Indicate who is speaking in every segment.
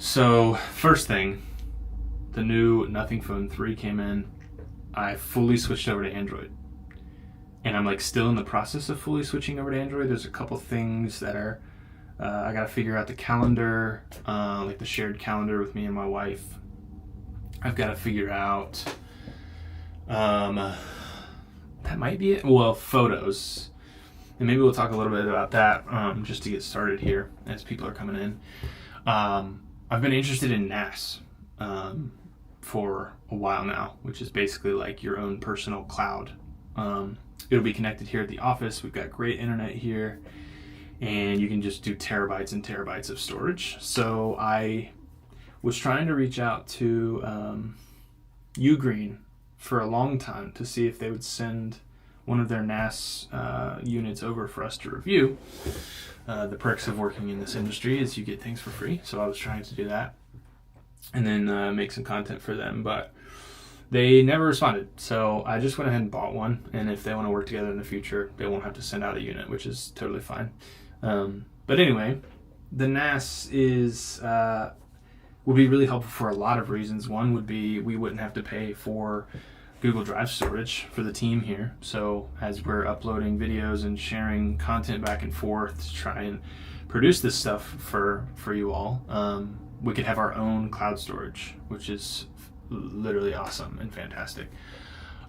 Speaker 1: So first thing, the new Nothing Phone 3 came in. I fully switched over to Android. And I'm like still in the process of fully switching over to Android. There's a couple things that are, I gotta figure out the calendar, like the shared calendar with me and my wife. I've got to figure out, that might be it. Well, photos. And maybe we'll talk a little bit about that just to get started here as people are coming in. I've been interested in NAS for a while now, which is basically like your own personal cloud. It'll be connected here at the office. We've got great internet here, and you can just do terabytes and terabytes of storage. So I was trying to reach out to UGreen for a long time to see if they would send one of their NAS units over for us to review. The perks of working in this industry is you get things for free. So I was trying to do that and then make some content for them, but they never responded. So I just went ahead and bought one. And if they want to work together in the future, they won't have to send out a unit, which is totally fine. But anyway, the NAS is would be really helpful for a lot of reasons. One would be we wouldn't have to pay for Google Drive storage for the team here. So as we're uploading videos and sharing content back and forth to try and produce this stuff for you all, we could have our own cloud storage, which is literally awesome and fantastic.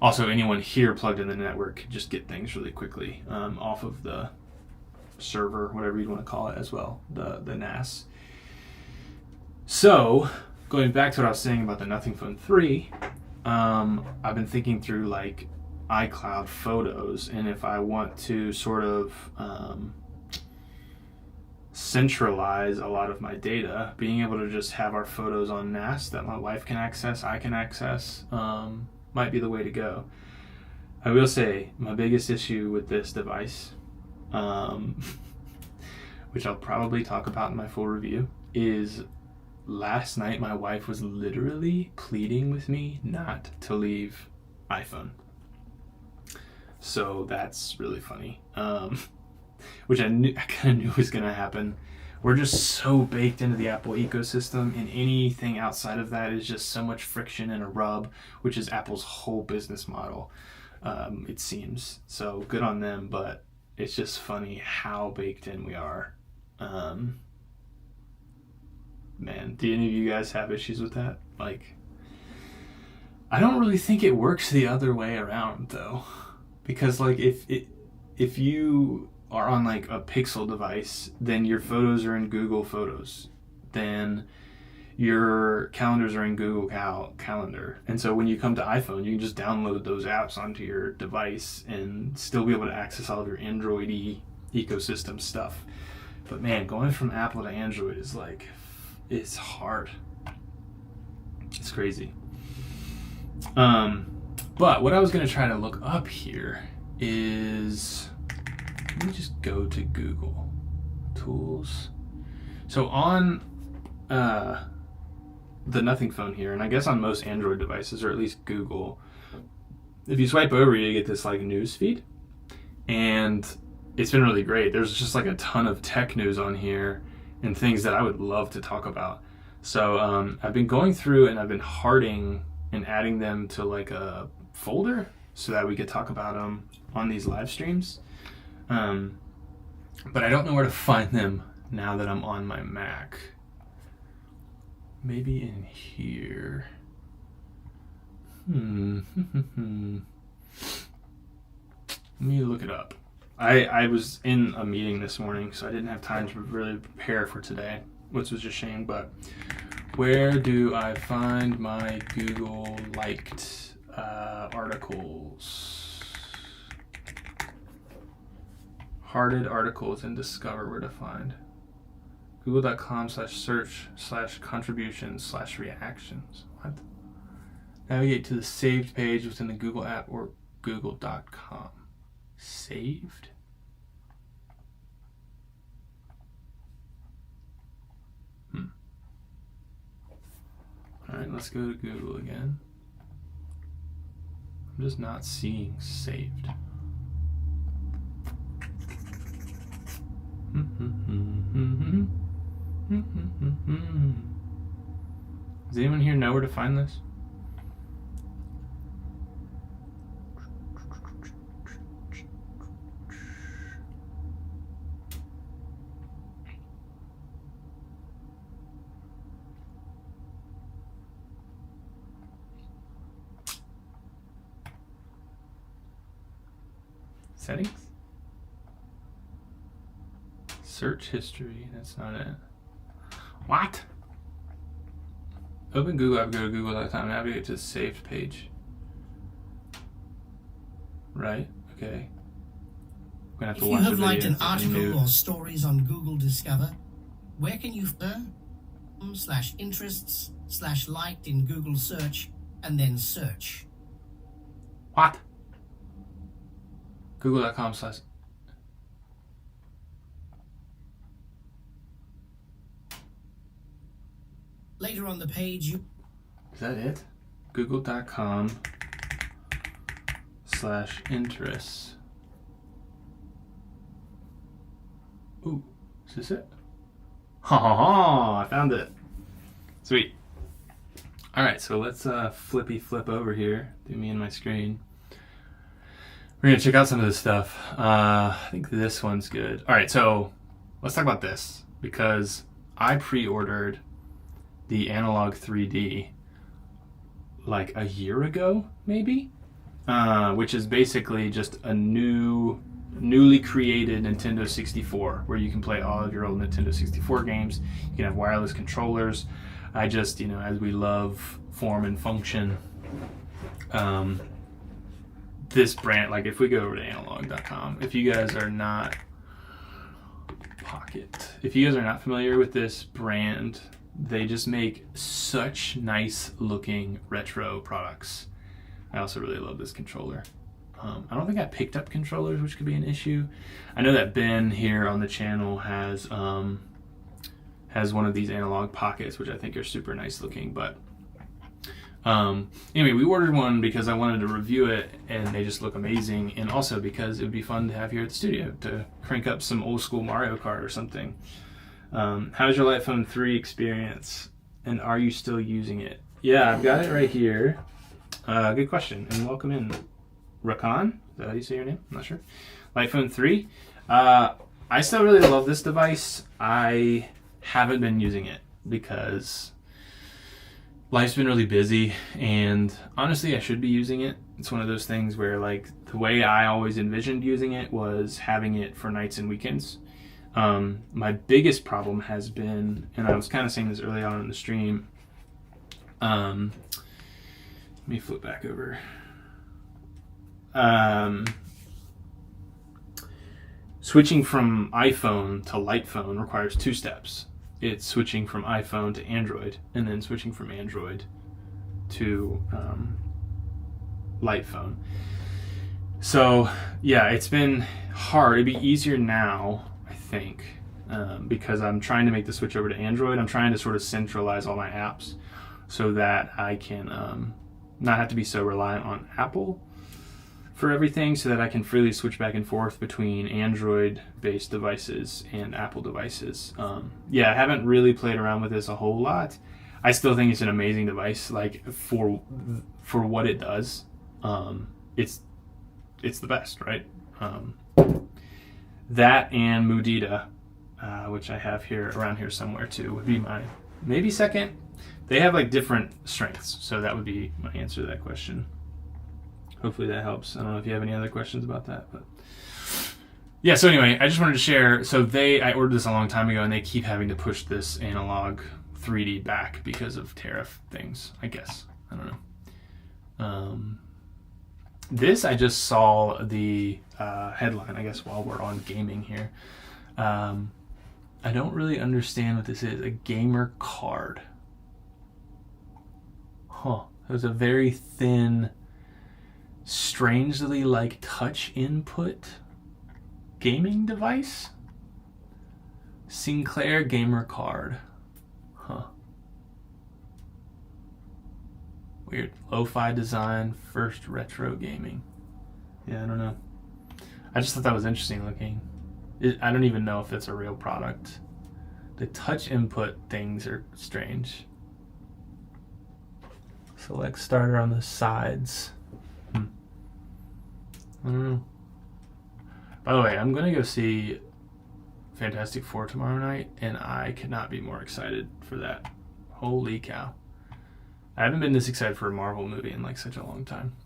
Speaker 1: Also, anyone here plugged in the network could just get things really quickly off of the server, whatever you'd want to call it as well, the NAS. So, going back to what I was saying about the Nothing Phone 3, I've been thinking through like iCloud photos, and if I want to sort of centralize a lot of my data, being able to just have our photos on NAS that my wife can access, I can access, might be the way to go. I will say my biggest issue with this device, which I'll probably talk about in my full review, is last night my wife was literally pleading with me not to leave iPhone. So that's really funny. Which I kind of knew was going to happen. We're just so baked into the Apple ecosystem, and anything outside of that is just so much friction and a rub, which is Apple's whole business model, it seems. So good on them, but it's just funny how baked in we are. Man, do any of you guys have issues with that? Like, I don't really think it works the other way around, though. Because, like, if you are on, like, a Pixel device, then your photos are in Google Photos. Then your calendars are in Google Calendar. And so when you come to iPhone, you can just download those apps onto your device and still be able to access all of your Android-y ecosystem stuff. But, man, going from Apple to Android is, like, it's hard. It's crazy. But what I was going to try to look up here is, let me just go to Google Tools. So on the Nothing Phone here, and I guess on most Android devices, or at least Google, if you swipe over, you get this like news feed, and it's been really great. There's just like a ton of tech news on here and things that I would love to talk about. So I've been going through and I've been hearting and adding them to like a folder so that we could talk about them on these live streams. But I don't know where to find them now that I'm on my Mac. Maybe in here. Let me look it up. I was in a meeting this morning, so I didn't have time to really prepare for today, which was a shame, but where do I find my Google liked articles? Hearted articles and discover where to find. Google.com/search/contributions/reactions. What? Navigate to the saved page within the Google app or google.com. Saved? Alright, let's go to Google again. I'm just not seeing saved. Does anyone here know where to find this? Settings? Search history, that's not it. What? Open Google app, go to google.com, navigate to the saved page. Right, okay. I'm gonna have to
Speaker 2: If
Speaker 1: watch
Speaker 2: you have
Speaker 1: the
Speaker 2: liked
Speaker 1: video
Speaker 2: an article or stories on Google Discover, where can you /interests/liked in Google search and then search?
Speaker 1: What? Google.com/
Speaker 2: Later on the page, you...
Speaker 1: Is that it? Google.com/interests. Ooh, is this it? I found it. Sweet. Alright, so let's flip over here. Do me and my screen. We're gonna check out some of this stuff. I think this one's good. Alright, so let's talk about this, because I pre-ordered the Analog 3D like a year ago, maybe, which is basically just a newly created Nintendo 64 where you can play all of your old Nintendo 64 games. You can have wireless controllers. I just, as we love form and function, this brand, like if we go over to analog.com, if you guys are not familiar with this brand, they just make such nice looking retro products. I also really love this controller. I don't think I picked up controllers, which could be an issue. I know that Ben here on the channel has one of these analog pockets, which I think are super nice looking. But anyway, we ordered one because I wanted to review it, and they just look amazing, and also because it would be fun to have here at the studio to crank up some old school Mario Kart or something. How's your Light Phone 3 experience, and are you still using it? Yeah, I've got it right here. Good question, and welcome in, Rakan. Is that how you say your name? I'm not sure. Light Phone 3. I still really love this device. I haven't been using it because life's been really busy, and honestly, I should be using it. It's one of those things where, like, the way I always envisioned using it was having it for nights and weekends. My biggest problem has been, and I was kind of saying this early on in the stream, let me flip back over. Switching from iPhone to Light Phone requires 2 steps. It's switching from iPhone to Android, and then switching from Android to Light Phone. So yeah, it's been hard. It'd be easier now, I think, because I'm trying to make the switch over to Android. I'm trying to sort of centralize all my apps so that I can not have to be so reliant on Apple for everything, so that I can freely switch back and forth between Android-based devices and Apple devices. Yeah, I haven't really played around with this a whole lot. I still think it's an amazing device, like for what it does. It's the best, right? That and Mudita, which I have here around here somewhere too, would be my maybe second. They have like different strengths, so that would be my answer to that question. Hopefully that helps. I don't know if you have any other questions about that, but yeah. So anyway, I just wanted to share. So I ordered this a long time ago, and they keep having to push this Analog 3D back because of tariff things, I guess. I don't know. This, I just saw the headline, I guess, while we're on gaming here. I don't really understand what this is. A gamer card. Huh. It was a very thin, strangely like touch input gaming device. Sinclair gamer card. Huh. Weird. Lo-fi design, first retro gaming. Yeah, I don't know. I just thought that was interesting looking. I don't even know if it's a real product. The touch input things are strange. Select starter on the sides. I don't know. By the way, I'm going to go see Fantastic Four tomorrow night, and I could not be more excited for that. Holy cow. I haven't been this excited for a Marvel movie in like such a long time.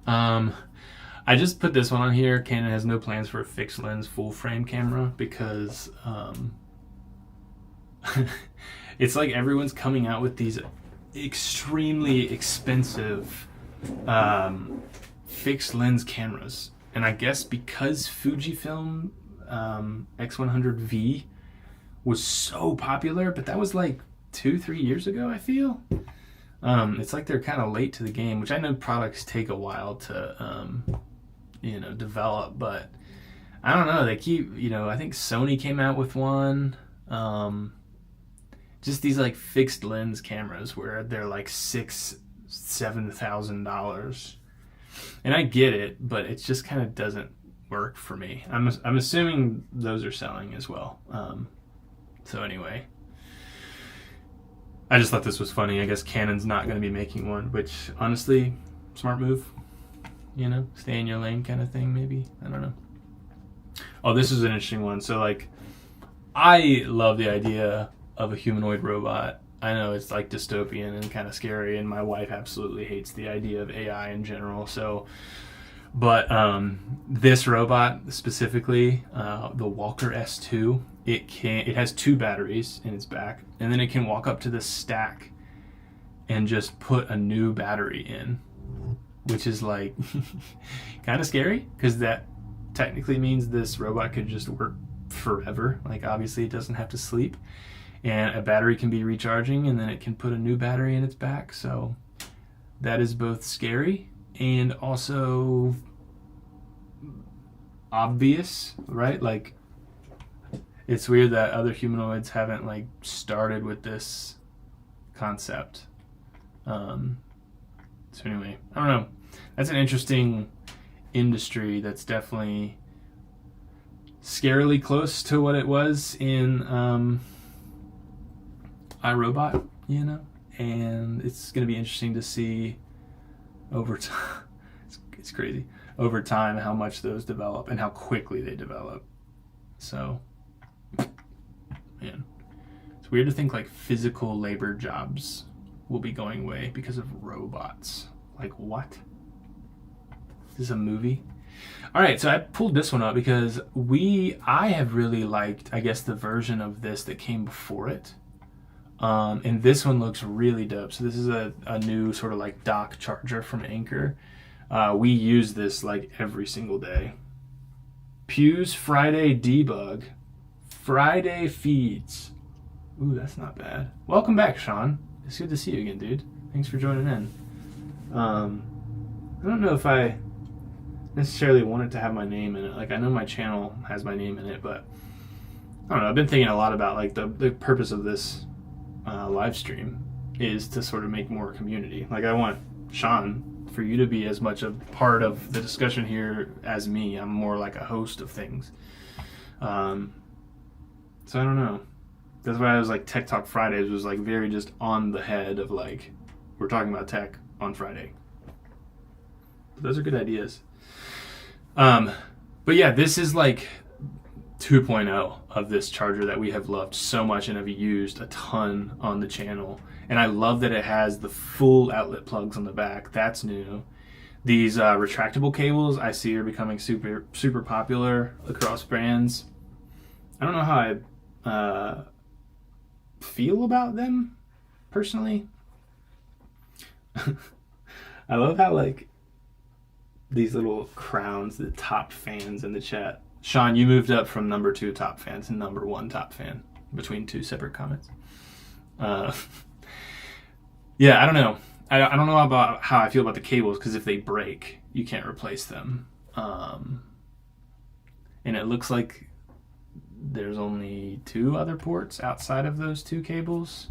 Speaker 1: I just put this one on here. Canon has no plans for a fixed lens full frame camera because it's like everyone's coming out with these extremely expensive fixed lens cameras. And I guess because Fujifilm X100V was so popular, but that was like 2-3 years ago, I feel. It's like they're kind of late to the game, which I know products take a while to develop, but I don't know, they keep, I think Sony came out with one, just these like fixed lens cameras where they're like $6,000-$7,000, and I get it, but it just kind of doesn't work for me. I'm assuming those are selling as well. So anyway, I just thought this was funny. I guess Canon's not going to be making one, which honestly, smart move. Stay in your lane kind of thing, maybe. I don't know. Oh, this is an interesting one. So, like, I love the idea of a humanoid robot. I know it's, like, dystopian and kind of scary, and my wife absolutely hates the idea of AI in general. So, but this robot specifically, the Walker S2, it has 2 batteries in its back, and then it can walk up to the stack and just put a new battery in, which is like kind of scary because that technically means this robot could just work forever. Like, obviously it doesn't have to sleep, and a battery can be recharging, and then it can put a new battery in its back. So that is both scary and also obvious, right? Like, it's weird that other humanoids haven't like started with this concept. So anyway, I don't know. That's an interesting industry that's definitely scarily close to what it was in iRobot, and it's going to be interesting to see over time. It's crazy. Over time, how much those develop and how quickly they develop. So, man, it's weird to think like physical labor jobs will be going away because of robots. Like, what? Is this a movie? All right, so I pulled this one up because I have really liked, I guess, the version of this that came before it. And this one looks really dope. So this is a new sort of like dock charger from Anchor. We use this like every single day. Pugh's Friday debug. Friday feeds. Ooh, that's not bad. Welcome back, Sean. It's good to see you again, dude. Thanks for joining in. I don't know if I necessarily wanted to have my name in it. Like, I know my channel has my name in it, but I don't know. I've been thinking a lot about like the purpose of this live stream is to sort of make more community. Like, I want Sean, for you to be as much a part of the discussion here as me. I'm more like a host of things. So I don't know. That's why I was like, Tech Talk Fridays was like very just on the head of like, we're talking about tech on Friday. But those are good ideas. But yeah, this is like 2.0 of this charger that we have loved so much and have used a ton on the channel. And I love that it has the full outlet plugs on the back. That's new. These retractable cables I see are becoming super, super popular across brands. I don't know how I feel about them personally. I love how like these little crowns, the top fans in the chat. Sean, you moved up from number 2 top fan to number 1 top fan between 2 separate comments. Yeah, I don't know. I don't know about how I feel about the cables, because if they break, you can't replace them. And it looks like there's only 2 other ports outside of those 2 cables.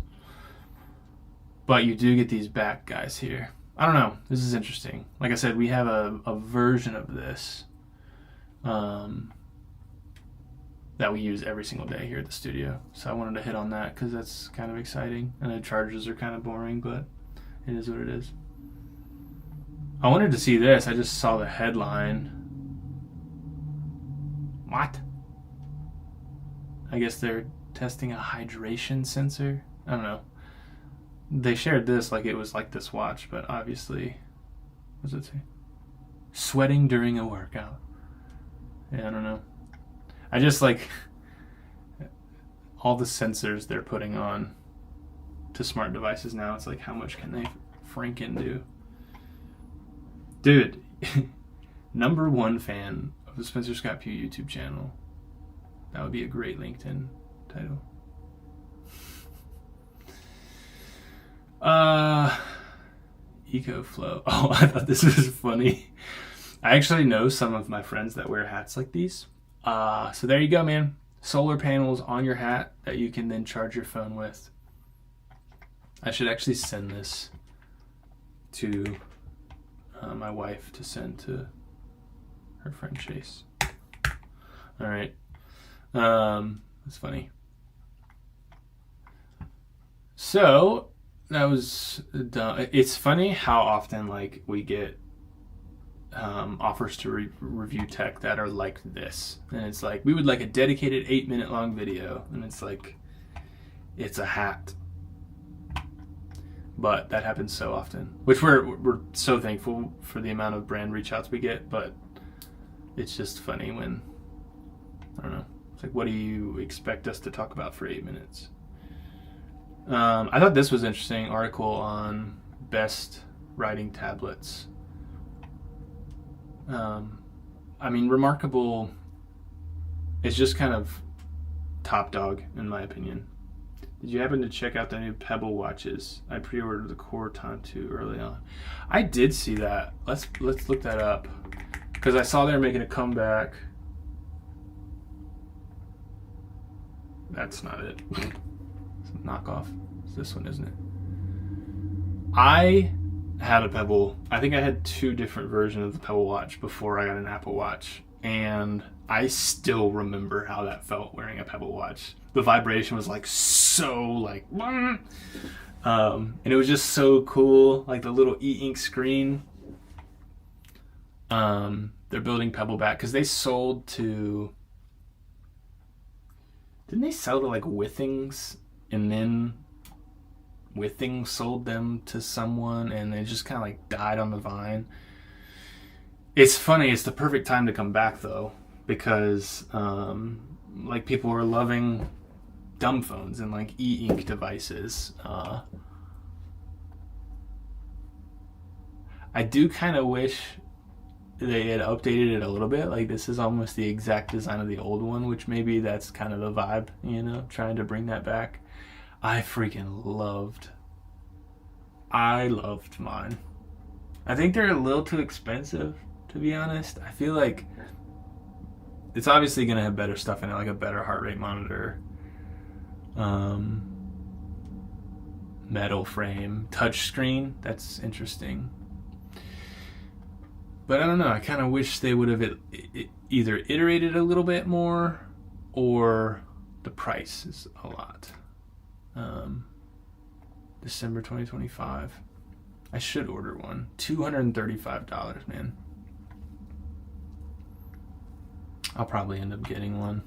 Speaker 1: But you do get these back guys here. I don't know. This is interesting. Like I said, we have a version of this that we use every single day here at the studio. So I wanted to hit on that because that's kind of exciting. I know chargers are kind of boring, but It is what it is. I wanted to see this. I just saw the headline. What? I guess they're testing a hydration sensor. I don't know. They shared this like it was like this watch, but obviously, what does it say? Sweating during a workout. Yeah, I don't know. I just like all the sensors they're putting on to smart devices now. It's like, how much can they franken do? Dude, #1 fan of the Spencer Scott Pugh YouTube channel. That would be a great LinkedIn title. EcoFlow. Oh, I thought this was funny. I actually know some of my friends that wear hats like these. So there you go, man. Solar panels on your hat that you can then charge your phone with. I should actually send this to my wife to send to her friend Chase. All right. That's funny. So that was done. It's funny how often like we get offers to review tech that are like this, and it's like, we would like a dedicated 8-minute long video, and it's like, it's a hat. But that happens so often, which we're so thankful for the amount of brand reach outs we get. But it's just funny when, I don't know, it's like, what do you expect us to talk about for 8 minutes? I thought this was an interesting article on best writing tablets. I mean, Remarkable is just kind of top dog in my opinion. Did you happen to check out the new Pebble Watches? I pre-ordered the Core Time 2 early on. I did see that. Let's look that up, because I saw they were making a comeback. That's not it. It's a knockoff. It's this one, isn't it? I had a Pebble. I think I had 2 different versions of the Pebble Watch before I got an Apple Watch, and I still remember how that felt wearing a Pebble Watch. The vibration was like so like, and it was just so cool, like the little e-ink screen. They're building Pebble back because they sold to, didn't they sell to like Withings, and then Withings sold them to someone, and they just kind of like died on the vine. It's funny, it's the perfect time to come back though, because like people are loving dumb phones and like e-ink devices. I do kind of wish they had updated it a little bit. Like, this is almost the exact design of the old one, which maybe that's kind of the vibe, you know, trying to bring that back. I freaking loved mine. I think they're a little too expensive, to be honest. I feel like it's obviously going to have better stuff in it, like a better heart rate monitor, metal frame, touch screen. That's interesting. But I don't know. I kind of wish they would have either iterated a little bit more, or the price is a lot. December 2025. I should order one. $235, man. I'll probably end up getting one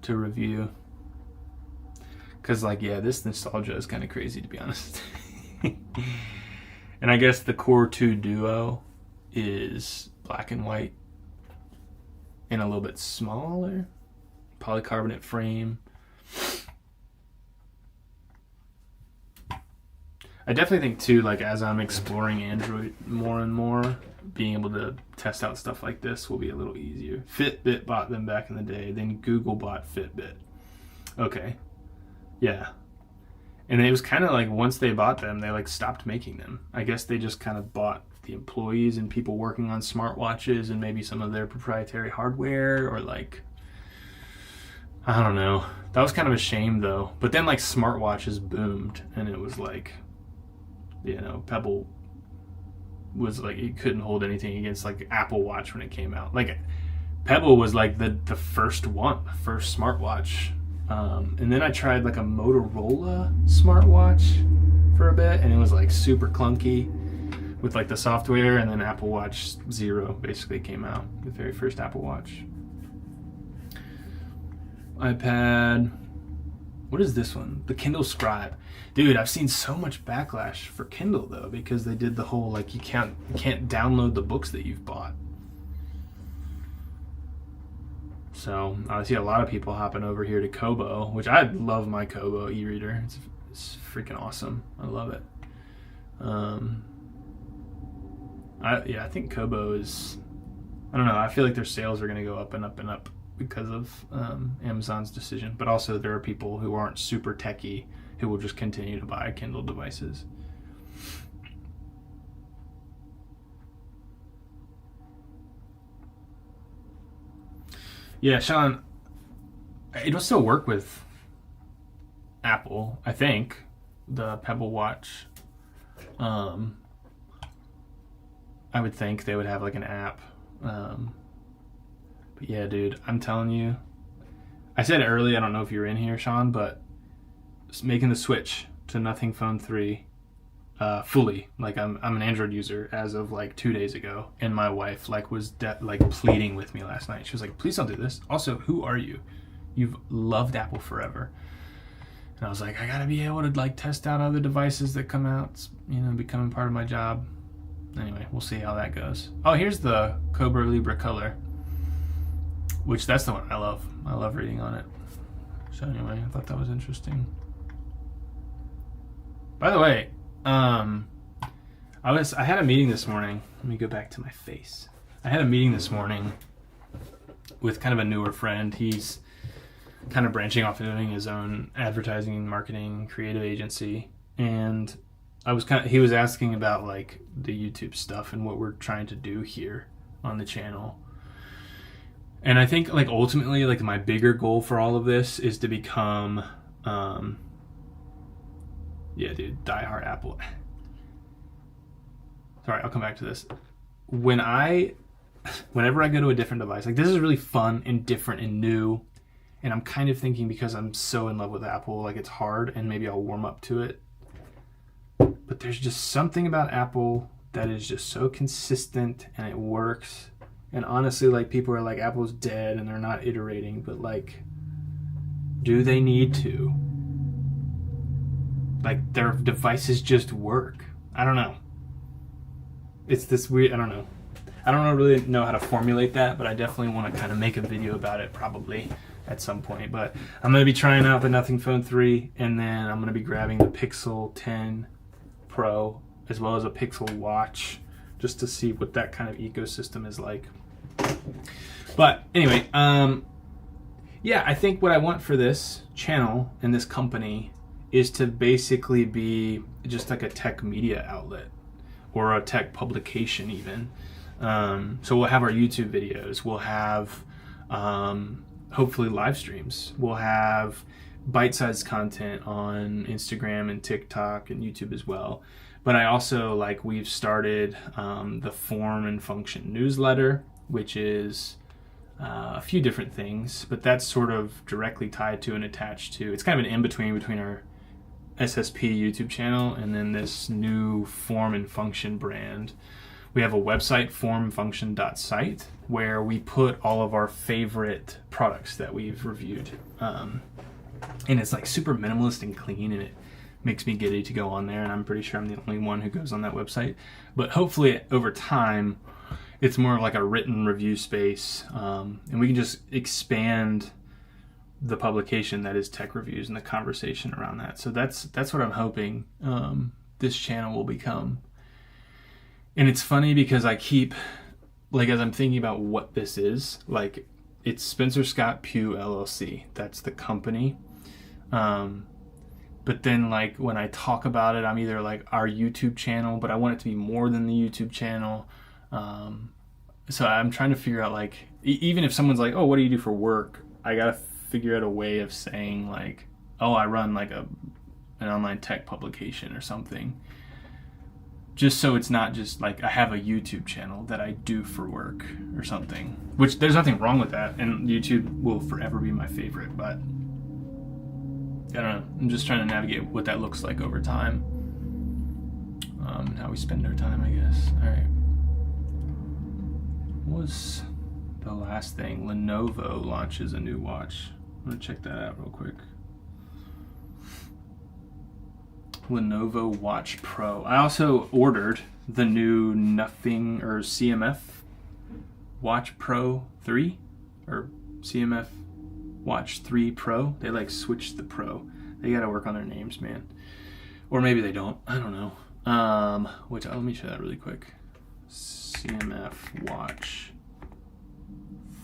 Speaker 1: to review. Because, like, yeah, this nostalgia is kind of crazy, to be honest. And I guess the Core 2 Duo is black and white and a little bit smaller. Polycarbonate frame. I definitely think, too, like, as I'm exploring Android more and more, being able to test out stuff like this will be a little easier. Fitbit bought them back in the day. Then Google bought Fitbit. Okay. Yeah. And it was kind of like, once they bought them, they like stopped making them. I guess they just kind of bought the employees and people working on smartwatches and maybe some of their proprietary hardware, or like, I don't know. That was kind of a shame though. But then like smartwatches boomed, and it was like, you know, Pebble was like, it couldn't hold anything against like Apple Watch when it came out. Like, Pebble was like the first smartwatch. And then I tried like a Motorola smartwatch for a bit, and it was like super clunky with like the software, and then Apple Watch 0 basically came out, the very first Apple Watch. iPad. What is this one? The Kindle Scribe. Dude, I've seen so much backlash for Kindle though, because they did the whole like you can't download the books that you've bought. So I see a lot of people hopping over here to Kobo, which I love my Kobo e-reader. It's freaking awesome. I love it. I think Kobo is, I don't know, I feel like their sales are going to go up and up and up because of Amazon's decision. But also there are people who aren't super techie who will just continue to buy Kindle devices. Yeah, Sean, it'll still work with Apple, I think, the Pebble Watch. I would think they would have like an app. But yeah, dude, I'm telling you, I said it earlier, I don't know if you were in here, Sean, but making the switch to Nothing Phone 3 fully, like I'm an Android user as of like 2 days ago, and my wife like was like pleading with me last night. She was like, please don't do this. Also, who are you? You've loved Apple forever. And I was like, I gotta be able to like test out other devices that come out, it's, you know, becoming part of my job. Anyway, we'll see how that goes. Oh, here's the Kobo Libra Color, which that's the one I love. I love reading on it. So anyway, I thought that was interesting. By the way, I had a meeting this morning. Let me go back to my face. I had a meeting this morning with kind of a newer friend. He's kind of branching off and doing his own advertising, marketing, creative agency, and he was asking about like the YouTube stuff and what we're trying to do here on the channel. And I think like ultimately like my bigger goal for all of this is to become diehard Apple. Sorry, I'll come back to this. Whenever I go to a different device, like this is really fun and different and new, and I'm kind of thinking because I'm so in love with Apple, like it's hard and maybe I'll warm up to it. But there's just something about Apple that is just so consistent and it works. And honestly, like people are like, Apple's dead and they're not iterating, but like, do they need to? Like their devices just work. I don't know. It's this weird, I don't know. I don't really know how to formulate that, but I definitely want to kind of make a video about it probably at some point. But I'm going to be trying out the Nothing Phone 3, and then I'm going to be grabbing the Pixel 10 Pro as well as a Pixel Watch just to see what that kind of ecosystem is like. But anyway, yeah, I think what I want for this channel and this company is to basically be just like a tech media outlet or a tech publication even. So we'll have our YouTube videos, we'll have hopefully live streams, we'll have bite-sized content on Instagram and TikTok and YouTube as well. But I also like we've started the Form and Function newsletter, which is a few different things, but that's sort of directly tied to and attached to, it's kind of an in-between between our SSP YouTube channel and then this new Form and Function brand. We have a website, formfunction.site, where we put all of our favorite products that we've reviewed. And it's like super minimalist and clean, and it makes me giddy to go on there, and I'm pretty sure I'm the only one who goes on that website. But hopefully over time, it's more of like a written review space, and we can just expand the publication that is tech reviews and the conversation around that. So that's what I'm hoping this channel will become. And it's funny because I keep, like, as I'm thinking about what this is, like, it's Spencer Scott Pugh LLC. That's the company. But then, like, when I talk about it, I'm either like our YouTube channel, but I want it to be more than the YouTube channel. So I'm trying to figure out, like, even if someone's like, oh, what do you do for work? I got to figure out a way of saying, like, oh, I run like an online tech publication or something. Just so it's not just like I have a YouTube channel that I do for work or something, which there's nothing wrong with that, and YouTube will forever be my favorite, but I don't know, I'm just trying to navigate what that looks like over time. How we spend our time, I guess. All right. What was the last thing? Lenovo launches a new watch. I'm gonna check that out real quick. Lenovo Watch Pro. I also ordered the new CMF Watch Pro 3 or CMF Watch 3 Pro. They like switched the Pro. They gotta work on their names, man. Or maybe they don't. I don't know. Let me show that really quick. CMF Watch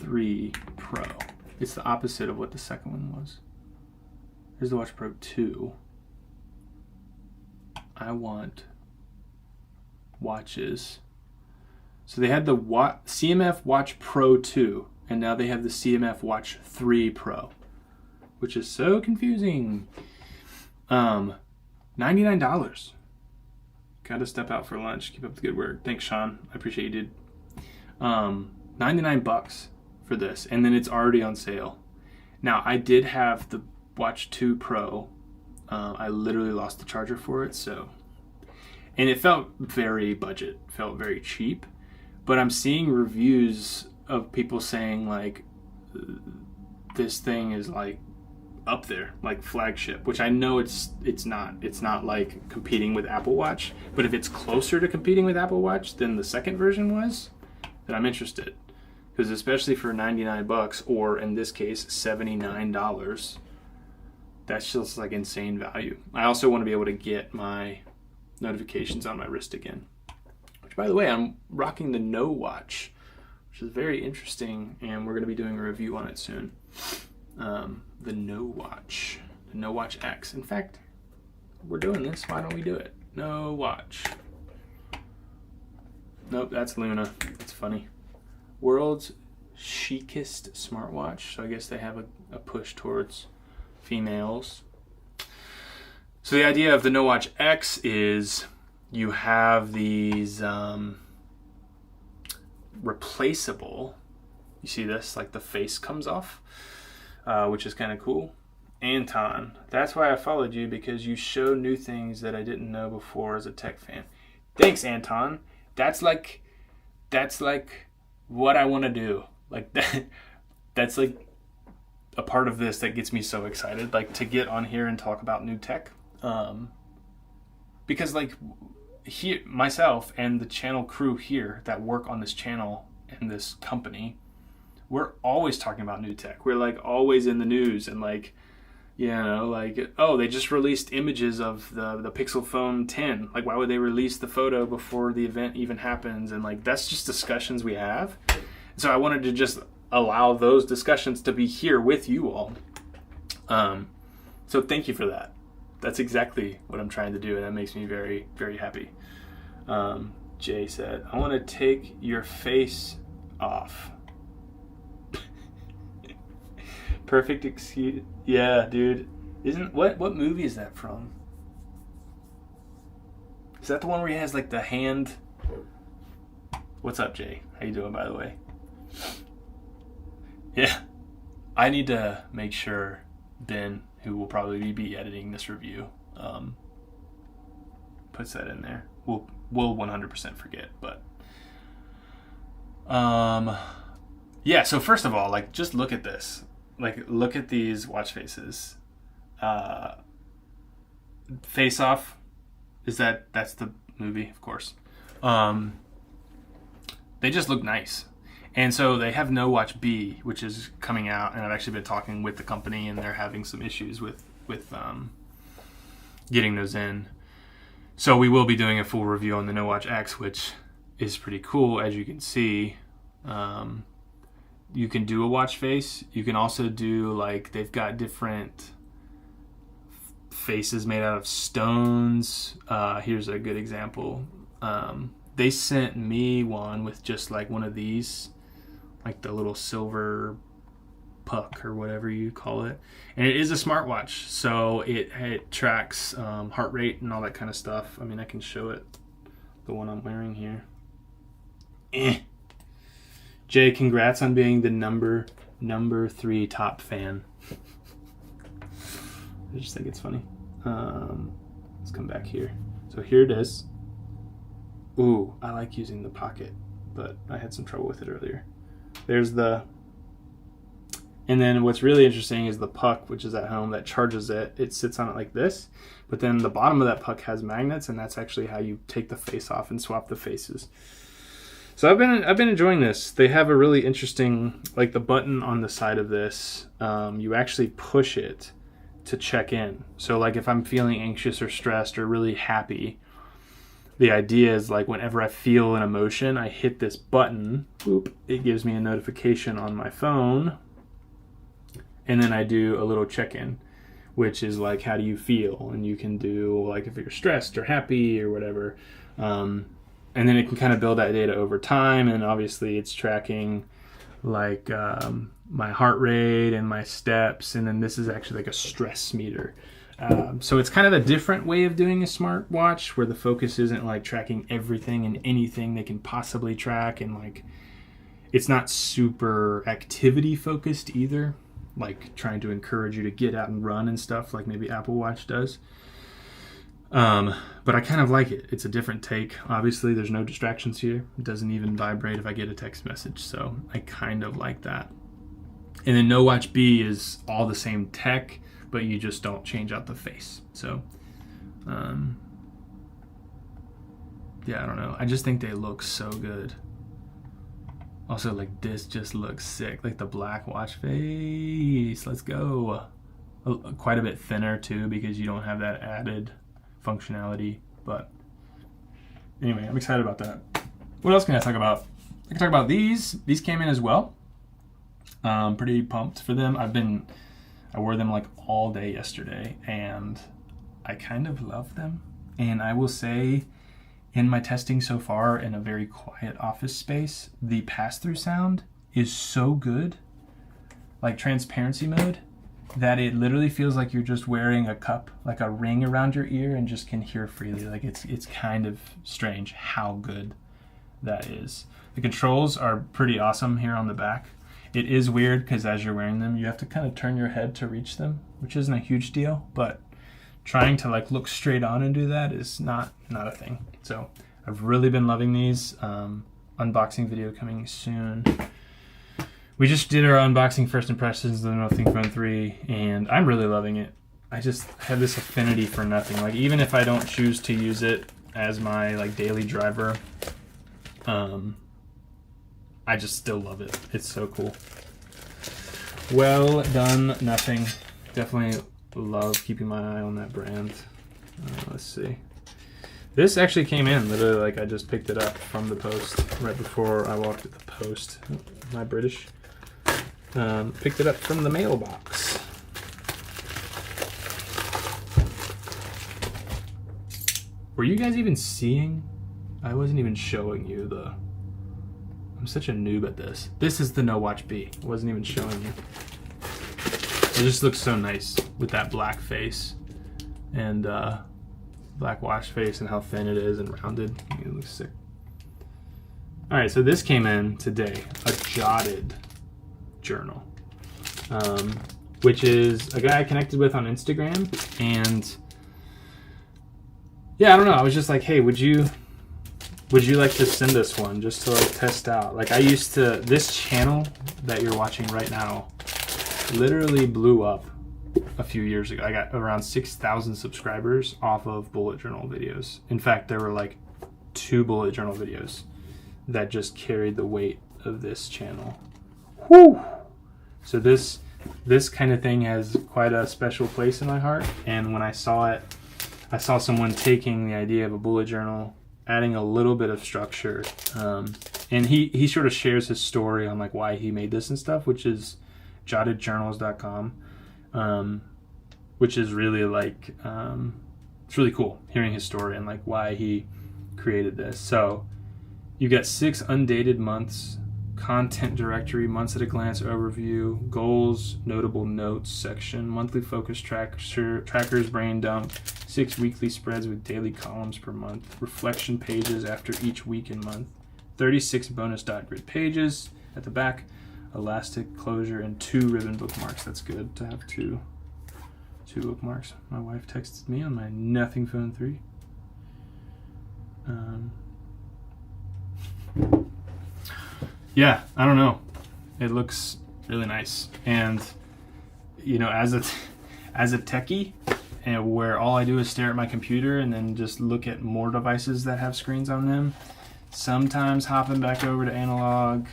Speaker 1: 3 Pro. It's the opposite of what the second one was. Here's the Watch Pro 2. I want watches. So they had the CMF Watch Pro 2, and now they have the CMF Watch 3 Pro, which is so confusing. $99. Gotta step out for lunch. Keep up the good work. Thanks, Sean. I appreciate you, dude. $99 for this, and then it's already on sale. Now, I did have the Watch 2 Pro. I literally lost the charger for it, and it felt very budget, felt very cheap. But I'm seeing reviews of people saying like this thing is like up there, like flagship, which I know it's not. It's not like competing with Apple Watch, but if it's closer to competing with Apple Watch than the second version was, then I'm interested. Because especially for $99, or in this case $79, that's just like insane value. I also want to be able to get my notifications on my wrist again. Which, by the way, I'm rocking the No Watch, which is very interesting, and we're going to be doing a review on it soon. The No Watch, the No Watch X. In fact, we're doing this. Why don't we do it? No Watch. Nope, that's Luna. That's funny. World's chicest smartwatch. So I guess they have a push towards females. So the idea of the No Watch X is you have these replaceable, you see this, like the face comes off, which is kind of cool. Anton, that's why I followed you, because you show new things that I didn't know before as a tech fan. Thanks, Anton. That's like what I want to do. Like that's like a part of this that gets me so excited, like to get on here and talk about new tech. Because like here, myself and the channel crew here that work on this channel and this company, we're always talking about new tech. We're like always in the news, and like, you know, like, oh, they just released images of the Pixel Phone 10. Like, why would they release the photo before the event even happens? And like, that's just discussions we have. So I wanted to just allow those discussions to be here with you all. So thank you for that. That's exactly what I'm trying to do, and that makes me very, very happy. Jay said, I want to take your face off. Perfect excuse. Yeah, dude. What movie is that from? Is that the one where he has like the hand? What's up, Jay? How you doing, by the way? Yeah. I need to make sure Ben, who will probably be editing this review, puts that in there. We'll 100% forget, but yeah. So first of all, like, just look at this. Like, look at these watch faces. Face Off, that's the movie, of course. They just look nice. And so they have No Watch B, which is coming out, and I've actually been talking with the company, and they're having some issues with getting those in. So we will be doing a full review on the No Watch X, which is pretty cool, as you can see. You can do a watch face. You can also do, like, they've got different faces made out of stones. Here's a good example. They sent me one with just like one of these, like the little silver puck or whatever you call it, and it is a smartwatch, so it tracks heart rate and all that kind of stuff. I mean, I can show it, the one I'm wearing here. Jay, congrats on being the number 3 top fan. I just think it's funny. Let's come back here. So here it is. Ooh, I like using the pocket, but I had some trouble with it earlier. There's the... And then what's really interesting is the puck, which is at home, that charges it. It sits on it like this, but then the bottom of that puck has magnets, and that's actually how you take the face off and swap the faces. So I've been enjoying this. They have a really interesting, like the button on the side of this, you actually push it to check in. So like if I'm feeling anxious or stressed or really happy, the idea is like whenever I feel an emotion, I hit this button, boop, it gives me a notification on my phone. And then I do a little check-in, which is like, how do you feel? And you can do like if you're stressed or happy or whatever. And then it can kind of build that data over time. And obviously it's tracking like my heart rate and my steps. And then this is actually like a stress meter. So it's kind of a different way of doing a smartwatch where the focus isn't like tracking everything and anything they can possibly track. And like, it's not super activity focused either, like trying to encourage you to get out and run and stuff like maybe Apple Watch does. But I kind of like it. It's a different take. Obviously there's no distractions here. It doesn't even vibrate if I get a text message. So I kind of like that. And then No Watch B is all the same tech, but you just don't change out the face. So, yeah, I don't know. I just think they look so good. Also, like, this just looks sick. Like the black watch face. Let's go. Quite a bit thinner, too, because you don't have that added functionality. But anyway, I'm excited about that. What else can I talk about? I can talk about these. These came in as well. Pretty pumped for them. I wore them like all day yesterday, and I kind of love them. And I will say, in my testing so far in a very quiet office space, the pass-through sound is so good, like transparency mode, that it literally feels like you're just wearing a cup, like a ring around your ear, and just can hear freely. Like it's kind of strange how good that is. The controls are pretty awesome here on the back. It is weird because as you're wearing them, you have to kind of turn your head to reach them, which isn't a huge deal, but trying to like look straight on and do that is not a thing. So I've really been loving these. Unboxing video coming soon. We just did our unboxing first impressions of the Nothing Phone 3, and I'm really loving it. I just have this affinity for Nothing. Like even if I don't choose to use it as my like daily driver, I just still love it. It's so cool. Well done, Nothing. Definitely love keeping my eye on that brand. Let's see. This actually came in literally like I just picked it up from the post right before I walked at the post. My British. Picked it up from the mailbox. Were you guys even seeing? I wasn't even showing you the... I'm such a noob at this. This is the No Watch B. I wasn't even showing you. It just looks so nice with that black face and black watch face and how thin it is and rounded. It looks sick. All right, so this came in today, a Jotted Journal, which is a guy I connected with on Instagram. And yeah, I don't know. I was just like, hey, would you like to send us one just to like test out? Like I used to, this channel that you're watching right now literally blew up a few years ago. I got around 6,000 subscribers off of bullet journal videos. In fact, there were like 2 bullet journal videos that just carried the weight of this channel. Whew! So this kind of thing has quite a special place in my heart. And when I saw it, I saw someone taking the idea of a bullet journal, adding a little bit of structure, and he sort of shares his story on like why he made this and stuff, which is jottedjournals.com, which is really like it's really cool hearing his story and like why he created this. So you get 6 undated months, content directory, months at a glance overview, goals, notable notes section, monthly focus trackers, brain dump, 6 weekly spreads with daily columns per month, reflection pages after each week and month, 36 bonus dot grid pages at the back, elastic closure, and 2 ribbon bookmarks. That's good to have two bookmarks. My wife texted me on my Nothing Phone 3. yeah, I don't know. It looks really nice. And, you know, as a techie, and where all I do is stare at my computer and then just look at more devices that have screens on them, sometimes hopping back over to analog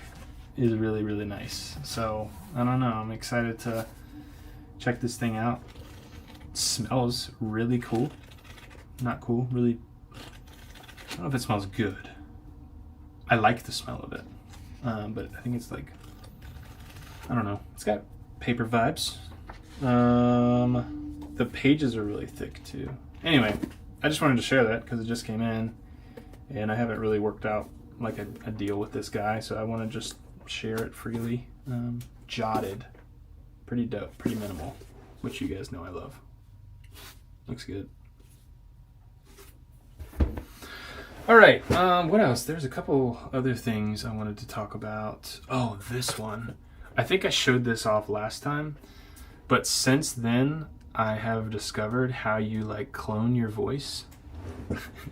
Speaker 1: is really, really nice. So, I don't know. I'm excited to check this thing out. It smells really cool. Not cool, really. I don't know if it smells good. I like the smell of it. But I think it's like, I don't know. It's got paper vibes. The pages are really thick too. Anyway, I just wanted to share that because it just came in and I haven't really worked out like a deal with this guy, so I want to just share it freely. Jotted. Pretty dope, pretty minimal, which you guys know I love. Looks good. All right, what else? There's a couple other things I wanted to talk about. Oh, this one. I think I showed this off last time, but since then I have discovered how you like clone your voice.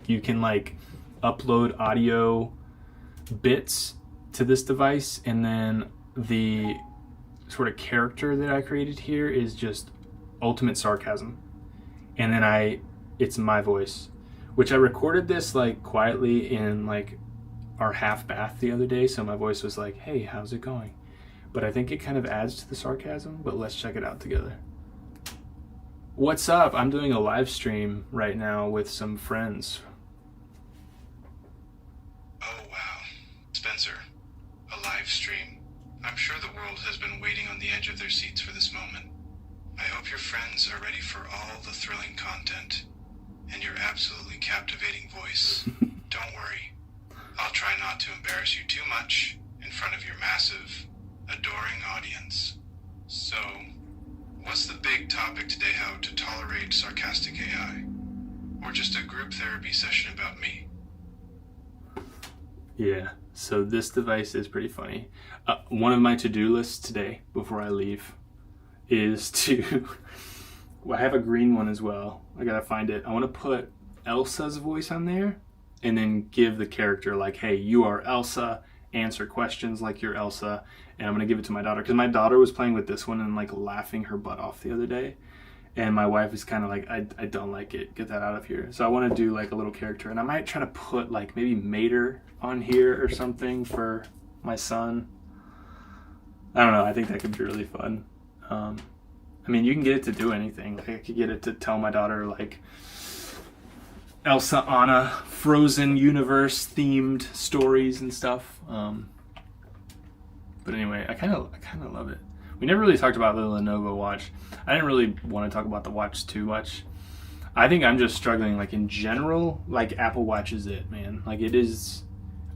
Speaker 1: You can like upload audio bits to this device, and then the sort of character that I created here is just ultimate sarcasm. And then it's my voice, which I recorded this like quietly in like our half bath the other day. So my voice was like, hey, how's it going? But I think it kind of adds to the sarcasm, but let's check it out together. What's up? I'm doing a live stream right now with some friends.
Speaker 3: Oh wow, Spencer, a live stream. I'm sure the world has been waiting on the edge of their seats for this moment. I hope your friends are ready for all the thrilling content and your absolutely captivating voice. Don't worry, I'll try not to embarrass you too much in front of your massive, adoring audience. So, what's the big topic today? How to tolerate sarcastic AI? Or just a group therapy session about me?
Speaker 1: Yeah, so this device is pretty funny. One of my to-do lists today before I leave is to, well, I have a green one as well. I gotta find it. I want to put Elsa's voice on there and then give the character like, hey, you are Elsa, answer questions like you're Elsa. And I'm gonna give it to my daughter because my daughter was playing with this one and like laughing her butt off the other day. And my wife is kind of like, I don't like it. Get that out of here. So I want to do like a little character, and I might try to put like maybe Mater on here or something for my son. I don't know. I think that could be really fun. I mean, you can get it to do anything. Like I could get it to tell my daughter like Elsa Anna Frozen universe themed stories and stuff. But anyway, I kind of love it. We never really talked about the Lenovo watch. I didn't really want to talk about the watch too much. I think I'm just struggling, like in general, like Apple Watch is it, man. Like it is,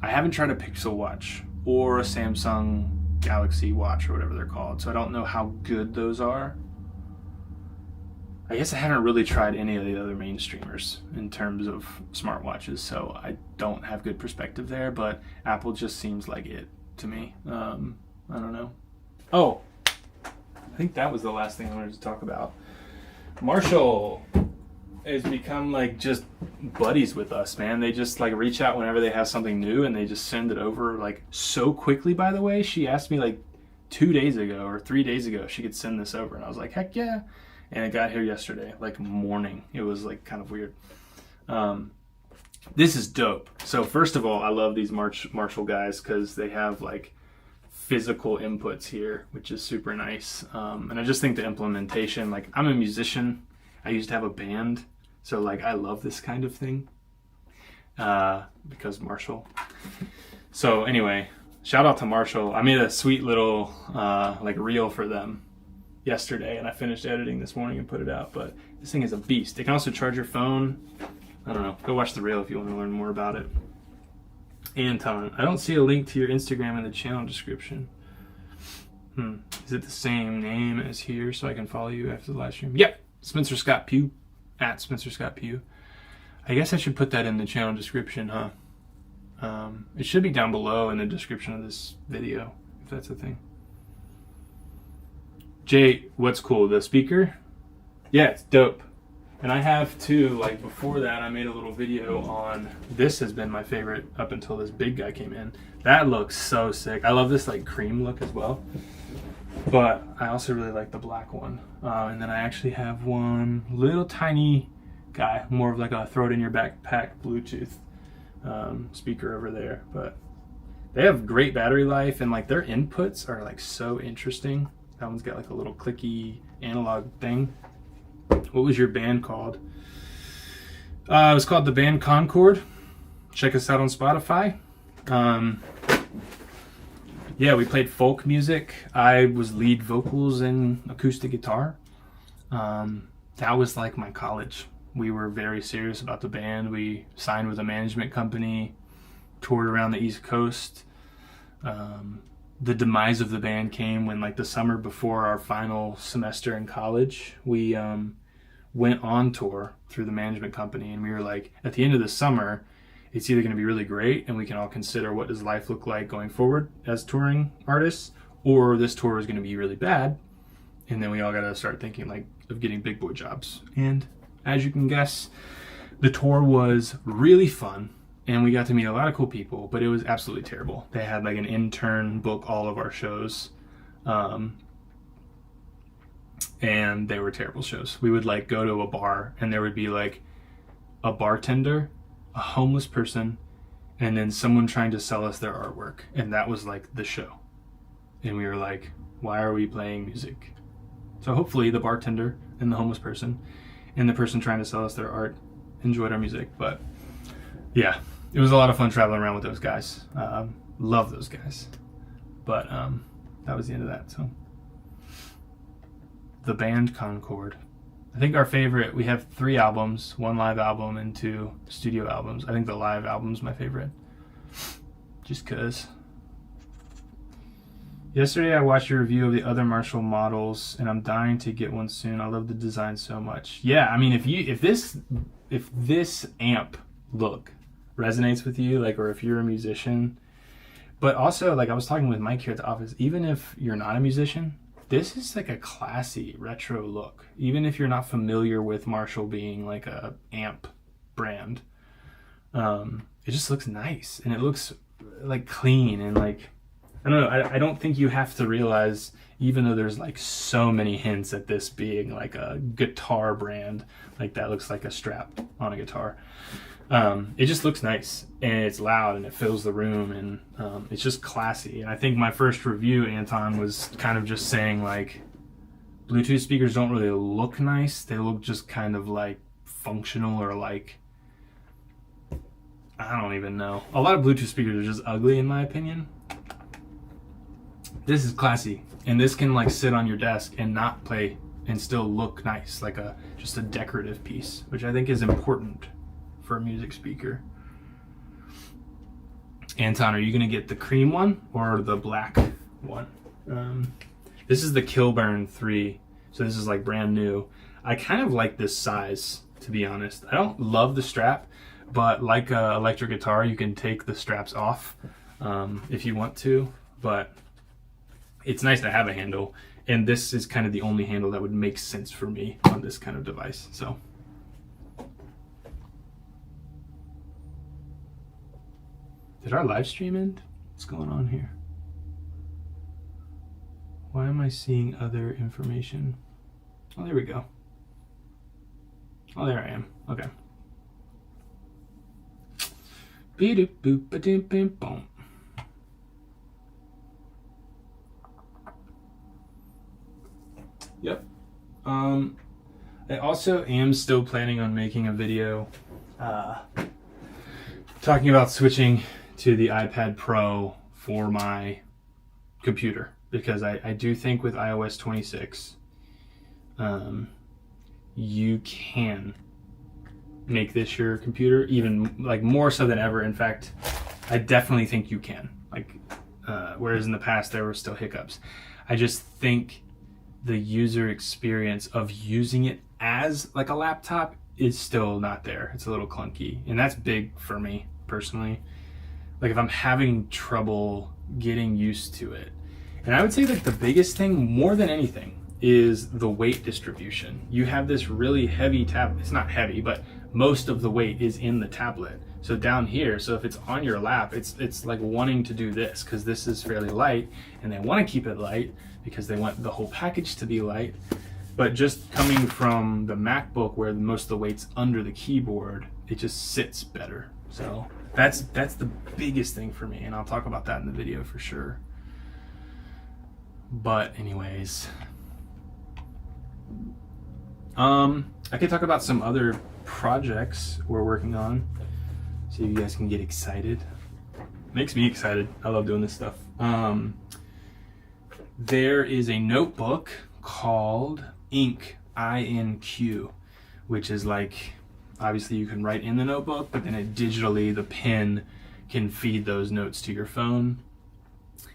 Speaker 1: I haven't tried a Pixel watch or a Samsung Galaxy watch or whatever they're called. So I don't know how good those are. I guess I haven't really tried any of the other mainstreamers in terms of smartwatches. So I don't have good perspective there, but Apple just seems like it to me. I don't know. Oh, I think that was the last thing I wanted to talk about. Marshall has become like just buddies with us, man. They just like reach out whenever they have something new and they just send it over like so quickly. By the way, she asked me like 2 days ago or 3 days ago if she could send this over, and I was like, heck yeah. And it got here yesterday, like morning. It was like kind of weird. This is dope. So first of all, I love these Marshall guys because they have like physical inputs here, which is super nice. And I just think the implementation, like I'm a musician. I used to have a band. So like I love this kind of thing because Marshall. So anyway, shout out to Marshall. I made a sweet little like reel for them yesterday, and I finished editing this morning and put it out. But this thing is a beast. It can also charge your phone. I don't know. Go watch the reel if you want to learn more about it. Anton, I don't see a link to your Instagram in the channel description. Is it the same name as here so I can follow you after the live stream? Yep. Spencer Scott Pugh. At Spencer Scott Pugh. I guess I should put that in the channel description, huh? It should be down below in the description of this video, if that's a thing. Jay, what's cool? The speaker? Yeah, it's dope. And I have too, like before that I made a little video on, this has been my favorite up until this big guy came in. That looks so sick. I love this like cream look as well. But I also really like the black one. And then I actually have one little tiny guy, more of like a throw it in your backpack Bluetooth speaker over there. But they have great battery life, and like their inputs are like so interesting. That one's got like a little clicky analog thing. What was your band called? It was called the band Concord. Check us out on Spotify. Yeah, we played folk music. I was lead vocals and acoustic guitar. That was like my college. We were very serious about the band. We signed with a management company, toured around the East Coast. The demise of the band came when, like, the summer before our final semester in college, we went on tour through the management company, and we were like, at the end of the summer, it's either going to be really great and we can all consider what does life look like going forward as touring artists, or this tour is going to be really bad, and then we all got to start thinking like of getting big boy jobs. And as you can guess, the tour was really fun and we got to meet a lot of cool people, but it was absolutely terrible. They had like an intern book all of our shows, and they were terrible shows. We would like go to a bar and there would be like a bartender, a homeless person, and then someone trying to sell us their artwork, and that was like the show. And we were like, why are we playing music? So hopefully the bartender and the homeless person and the person trying to sell us their art enjoyed our music. But yeah, it was a lot of fun traveling around with those guys. Love those guys. But that was the end of that. So the band Concord. I think our favorite, we have 3 albums, 1 live album and 2 studio albums. I think the live album's my favorite, just cause. Yesterday I watched a review of the other Marshall models and I'm dying to get one soon. I love the design so much. Yeah, I mean, if this amp look resonates with you, like, or if you're a musician, but also, like, I was talking with Mike here at the office, even if you're not a musician, this is like a classy retro look. Even if you're not familiar with Marshall being like a amp brand, it just looks nice and it looks like clean and like, I don't know. I don't think you have to realize, even though there's like so many hints at this being like a guitar brand, like that looks like a strap on a guitar. It just looks nice and it's loud and it fills the room and it's just classy. And I think my first review, Anton, was kind of just saying like Bluetooth speakers don't really look nice. They look just kind of like functional, or like, I don't even know. A lot of Bluetooth speakers are just ugly in my opinion. This is classy, and this can like sit on your desk and not play and still look nice, like just a decorative piece, which I think is important for a music speaker. Anton, are you gonna get the cream one or the black one? This is the Kilburn 3, so this is like brand new. I kind of like this size, to be honest. I don't love the strap, but like a electric guitar, you can take the straps off if you want to, but it's nice to have a handle, and this is kind of the only handle that would make sense for me on this kind of device. So did our live stream end? What's going on here? Why am I seeing other information? Oh, there we go. Oh, there I am. Okay. Be-doop-boop-ba-doop-bim-boom. Yep. I also am still planning on making a video talking about switching to the iPad Pro for my computer, because I do think with iOS 26 you can make this your computer, even like more so than ever. In fact, I definitely think you can, like whereas in the past there were still hiccups. I just think the user experience of using it as like a laptop is still not there. It's a little clunky, and that's big for me personally. Like if I'm having trouble getting used to it, and I would say like the biggest thing more than anything is the weight distribution. You have this really heavy tablet. It's not heavy, but most of the weight is in the tablet. So down here, so if it's on your lap, it's like wanting to do this because this is fairly light, and they want to keep it light because they want the whole package to be light. But just coming from the MacBook where most of the weight's under the keyboard, it just sits better. So that's the biggest thing for me, and I'll talk about that in the video for sure. But anyways, I could talk about some other projects we're working on so you guys can get excited. Makes me excited. I love doing this stuff. There is a notebook called Ink, INQ, which is like, obviously you can write in the notebook, but then it digitally, the pen can feed those notes to your phone.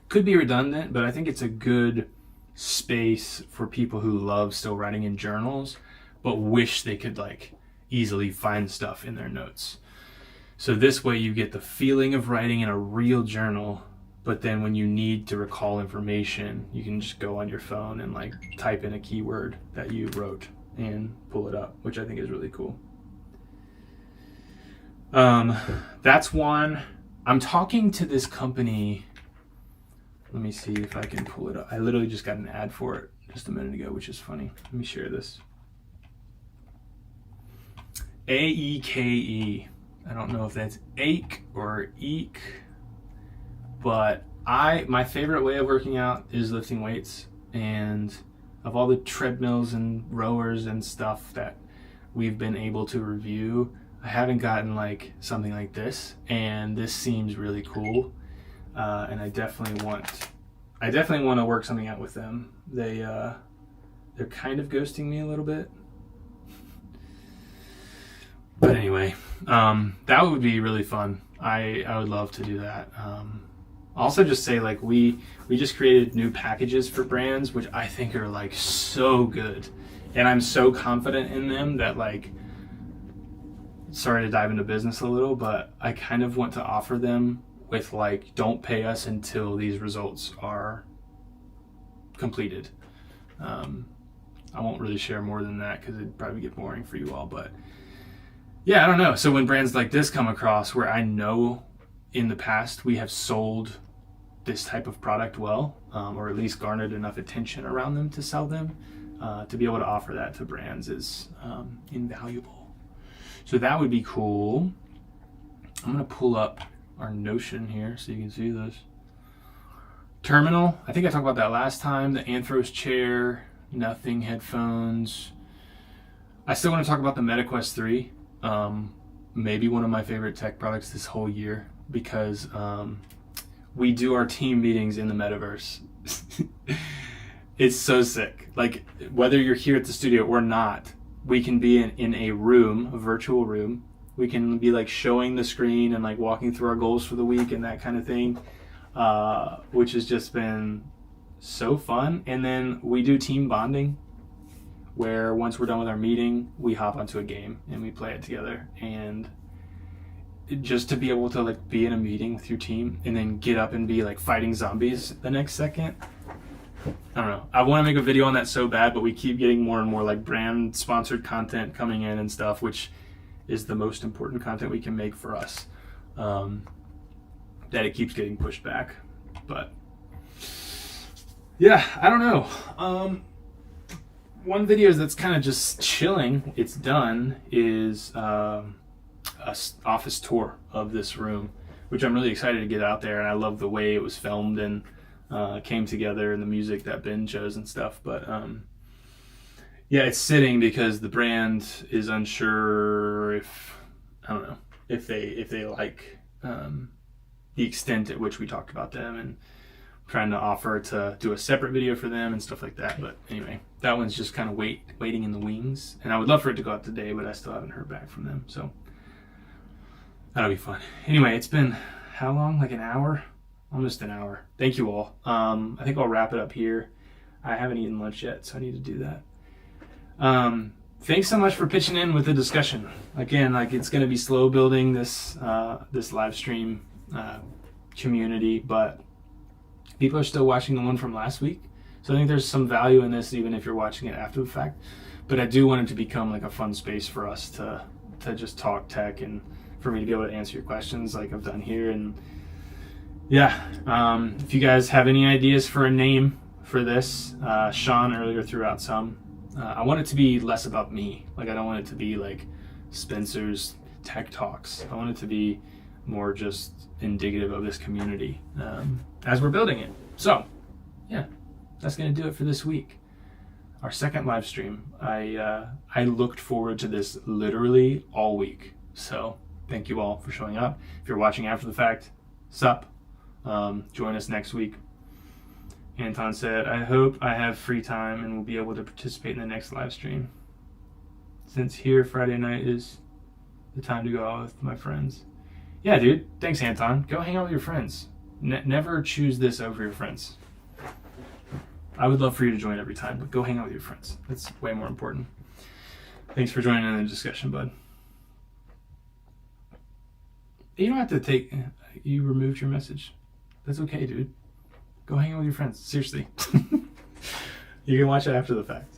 Speaker 1: Could be redundant, but I think it's a good space for people who love still writing in journals, but wish they could like easily find stuff in their notes. So this way you get the feeling of writing in a real journal, but then when you need to recall information, you can just go on your phone and like type in a keyword that you wrote and pull it up, which I think is really cool. That's one. I'm talking to this company. Let me see if I can pull it up. I literally just got an ad for it just a minute ago, which is funny. Let me share this. AEKE. I don't know if that's ache or eek, but my favorite way of working out is lifting weights. And of all the treadmills and rowers and stuff that we've been able to review, I haven't gotten like something like this, and this seems really cool. And I definitely want to work something out with them. They're kind of ghosting me a little bit. But anyway, that would be really fun. I would love to do that. Also just say like we just created new packages for brands, which I think are like so good. And I'm so confident in them that like, sorry to dive into business a little, but I kind of want to offer them with like, don't pay us until these results are completed. I won't really share more than that because it'd probably get boring for you all, but yeah, I don't know. So when brands like this come across where I know in the past we have sold this type of product well, or at least garnered enough attention around them to sell them, to be able to offer that to brands is invaluable. So that would be cool. I'm going to pull up our Notion here so you can see this. Terminal, I think I talked about that last time. The Anthros chair, Nothing headphones. I still want to talk about the MetaQuest 3. Maybe one of my favorite tech products this whole year because we do our team meetings in the metaverse. It's so sick. Like whether you're here at the studio or not, we can be in a room, a virtual room. We can be like showing the screen and like walking through our goals for the week and that kind of thing, which has just been so fun. And then we do team bonding, where once we're done with our meeting, we hop onto a game and we play it together. And just to be able to like be in a meeting with your team and then get up and be like fighting zombies the next second. I don't know. I want to make a video on that so bad, but we keep getting more and more like brand sponsored content coming in and stuff, which is the most important content we can make for us. That it keeps getting pushed back. But yeah, I don't know. One video that's kind of just chilling, it's done, is a office tour of this room, which I'm really excited to get out there, and I love the way it was filmed and came together and the music that Ben chose and stuff. But yeah, it's sitting because the brand is unsure if, I don't know, if they like the extent at which we talked about them, and trying to offer to do a separate video for them and stuff like that. But anyway, that one's just kind of waiting in the wings, and I would love for it to go out today, but I still haven't heard back from them, so that'll be fun. Anyway, it's been how long? Like an hour? Almost an hour. Thank you all. I think I'll wrap it up here. I haven't eaten lunch yet, so I need to do that. Thanks so much for pitching in with the discussion. Again, like it's going to be slow building this live stream community, but people are still watching the one from last week, So I think there's some value in this, even if you're watching it after the fact. But I do want it to become like a fun space for us to just talk tech, and for me to be able to answer your questions like I've done here. And yeah, if you guys have any ideas for a name for this, Sean earlier threw out some. I want it to be less about me. Like, I don't want it to be like Spencer's Tech Talks. I want it to be more just indicative of this community as we're building it. So yeah, that's going to do it for this week. Our second live stream. I looked forward to this literally all week. So thank you all for showing up. If you're watching after the fact, sup. Join us next week. Anton said, I hope I have free time and will be able to participate in the next live stream. Since here Friday night is the time to go out with my friends. Yeah, dude. Thanks, Anton. Go hang out with your friends. Never choose this over your friends. I would love for you to join every time, but go hang out with your friends. That's way more important. Thanks for joining in the discussion, bud. You don't have to take... You removed your message. That's okay, dude. Go hang out with your friends. Seriously. You can watch it after the fact.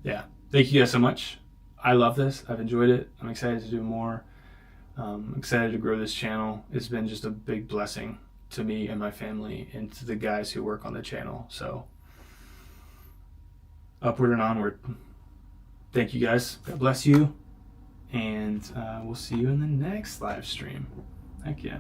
Speaker 1: Yeah. Thank you guys so much. I love this. I've enjoyed it. I'm excited to do more. I'm excited to grow this channel. It's been just a big blessing to me and my family and to the guys who work on the channel. So upward and onward. Thank you guys. God bless you. And we'll see you in the next live stream. Heck yeah.